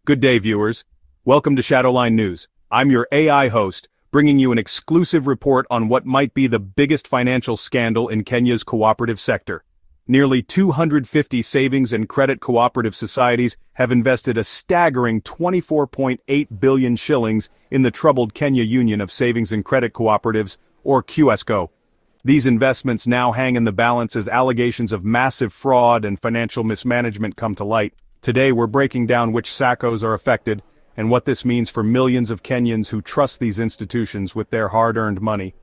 Good day, viewers. Welcome to Shadowline News. I'm your AI host, bringing you an exclusive report on what might be the biggest financial scandal in Kenya's cooperative sector. Nearly 250 savings and credit cooperative societies have invested a staggering 24.8 billion shillings in the troubled Kenya Union of Savings and Credit Cooperatives, or KUSCCO. These investments now hang in the balance as allegations of massive fraud and financial mismanagement come to light. Today we're breaking down which SACCOs are affected and what this means for millions of Kenyans who trust these institutions with their hard-earned money.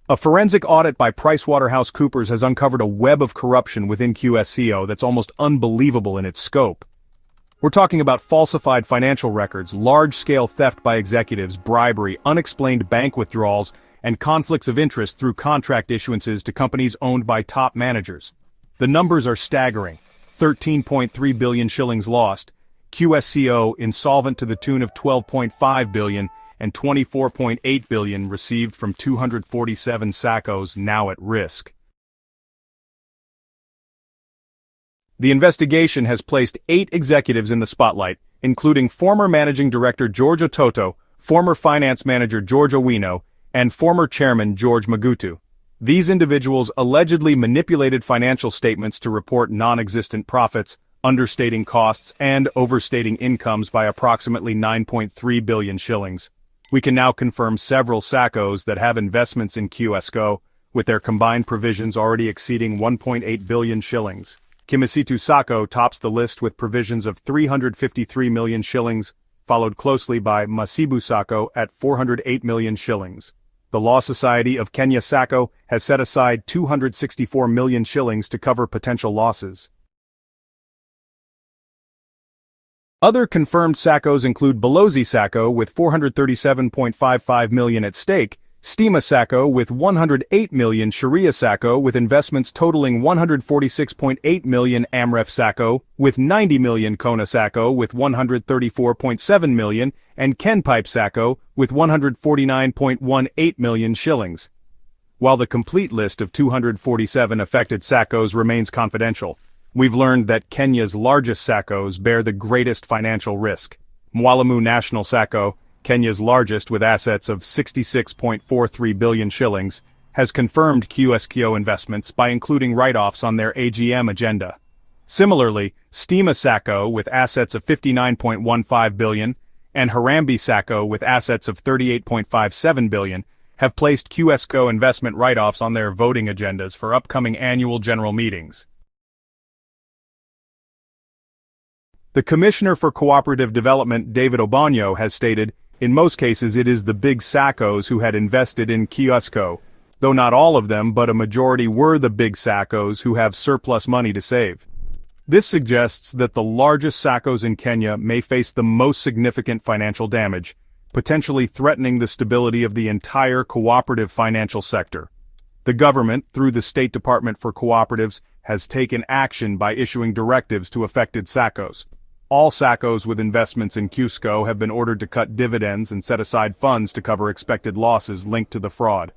A forensic audit by PricewaterhouseCoopers has uncovered a web of corruption within KUSCCO that's almost unbelievable in its scope. We're talking about falsified financial records, large-scale theft by executives, bribery, unexplained bank withdrawals, and conflicts of interest through contract issuances to companies owned by top managers. The numbers are staggering. 13.3 billion shillings lost, KUSCCO insolvent to the tune of 12.5 billion, and 24.8 billion received from 247 SACCOs now at risk. The investigation has placed 8 executives in the spotlight, including former Managing Director George Ototo, former Finance Manager George Owino, and former Chairman George Magutu. These individuals allegedly manipulated financial statements to report non-existent profits, understating costs and overstating incomes by approximately 9.3 billion shillings. We can now confirm several SACCOs that have investments in KUSCCO, with their combined provisions already exceeding 1.8 billion shillings. Kimisitu SACCO tops the list with provisions of 353 million shillings, followed closely by Mhasibu SACCO at 408 million shillings. The Law Society of Kenya SACCO has set aside 264 million shillings to cover potential losses. Other confirmed SACCOs include Balozi SACCO with 437.55 million at stake, Stima SACCO with 108 million, Sharia SACCO with investments totaling 146.8 million, Amref SACCO with 90 million, Kona SACCO with 134.7 million, and Kenpipe SACCO with 149.18 million shillings. While the complete list of 247 affected SACCOs remains confidential, we've learned that Kenya's largest SACCOs bear the greatest financial risk. Mwalimu National SACCO, Kenya's largest with assets of 66.43 billion shillings, has confirmed KUSCCO investments by including write-offs on their AGM agenda. Similarly, Stima SACCO with assets of 59.15 billion and Harambee SACCO with assets of 38.57 billion have placed KUSCCO investment write-offs on their voting agendas for upcoming annual general meetings. The Commissioner for Cooperative Development, David Obonyo, has stated, in most cases it is the big SACCOs who had invested in KUSCCO, though not all of them but a majority were the big SACCOs who have surplus money to save. This suggests that the largest SACCOs in Kenya may face the most significant financial damage, potentially threatening the stability of the entire cooperative financial sector. The government, through the State Department for Cooperatives, has taken action by issuing directives to affected SACCOs. All SACCOs with investments in KUSCCO have been ordered to cut dividends and set aside funds to cover expected losses linked to the fraud.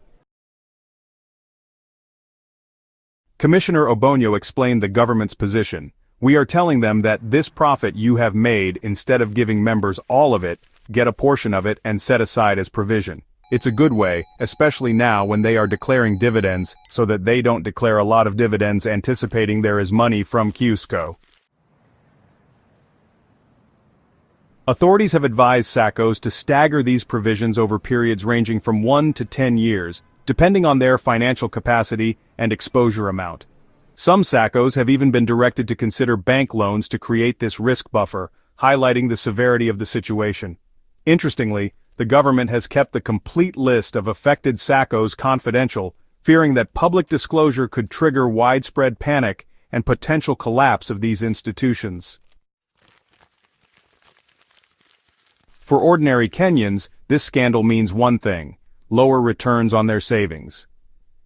Commissioner Obonyo explained the government's position. We are telling them that this profit you have made, instead of giving members all of it, get a portion of it and set aside as provision. It's a good way, especially now when they are declaring dividends, so that they don't declare a lot of dividends anticipating there is money from KUSCCO. Authorities have advised SACCOs to stagger these provisions over periods ranging from 1 to 10 years, depending on their financial capacity and exposure amount. Some SACCOs have even been directed to consider bank loans to create this risk buffer, highlighting the severity of the situation. Interestingly, the government has kept the complete list of affected SACCOs confidential, fearing that public disclosure could trigger widespread panic and potential collapse of these institutions. For ordinary Kenyans, this scandal means one thing: lower returns on their savings.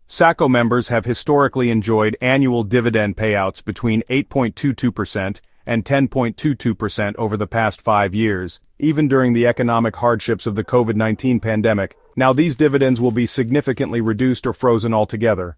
SACCO members have historically enjoyed annual dividend payouts between 8.22% and 10.22% over the past 5 years, even during the economic hardships of the COVID-19 pandemic. Now these dividends will be significantly reduced or frozen altogether.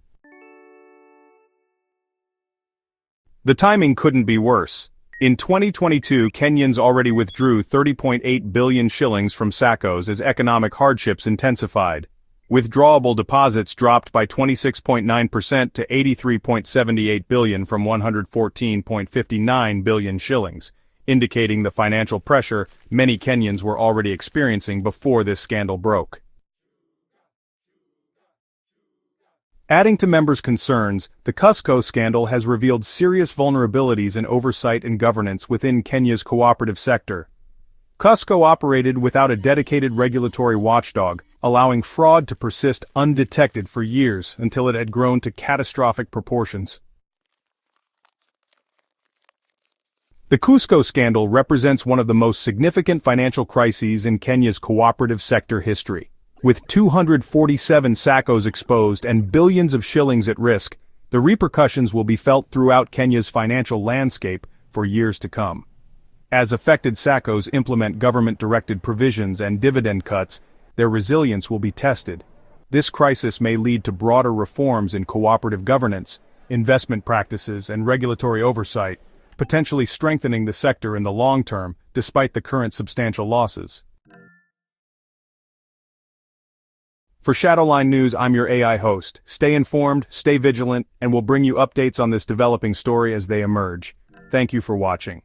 The timing couldn't be worse. In 2022, Kenyans already withdrew 30.8 billion shillings from SACCOs as economic hardships intensified. Withdrawable deposits dropped by 26.9% to 83.78 billion from 114.59 billion shillings, indicating the financial pressure many Kenyans were already experiencing before this scandal broke. Adding to members' concerns, the KUSCCO scandal has revealed serious vulnerabilities in oversight and governance within Kenya's cooperative sector. KUSCCO operated without a dedicated regulatory watchdog, allowing fraud to persist undetected for years until it had grown to catastrophic proportions. The KUSCCO scandal represents one of the most significant financial crises in Kenya's cooperative sector history. With 247 SACCOs exposed and billions of shillings at risk, the repercussions will be felt throughout Kenya's financial landscape for years to come. As affected SACCOs implement government-directed provisions and dividend cuts, their resilience will be tested. This crisis may lead to broader reforms in cooperative governance, investment practices, and regulatory oversight, potentially strengthening the sector in the long term, despite the current substantial losses. For Shadowline News, I'm your AI host. Stay informed, stay vigilant, and we'll bring you updates on this developing story as they emerge. Thank you for watching.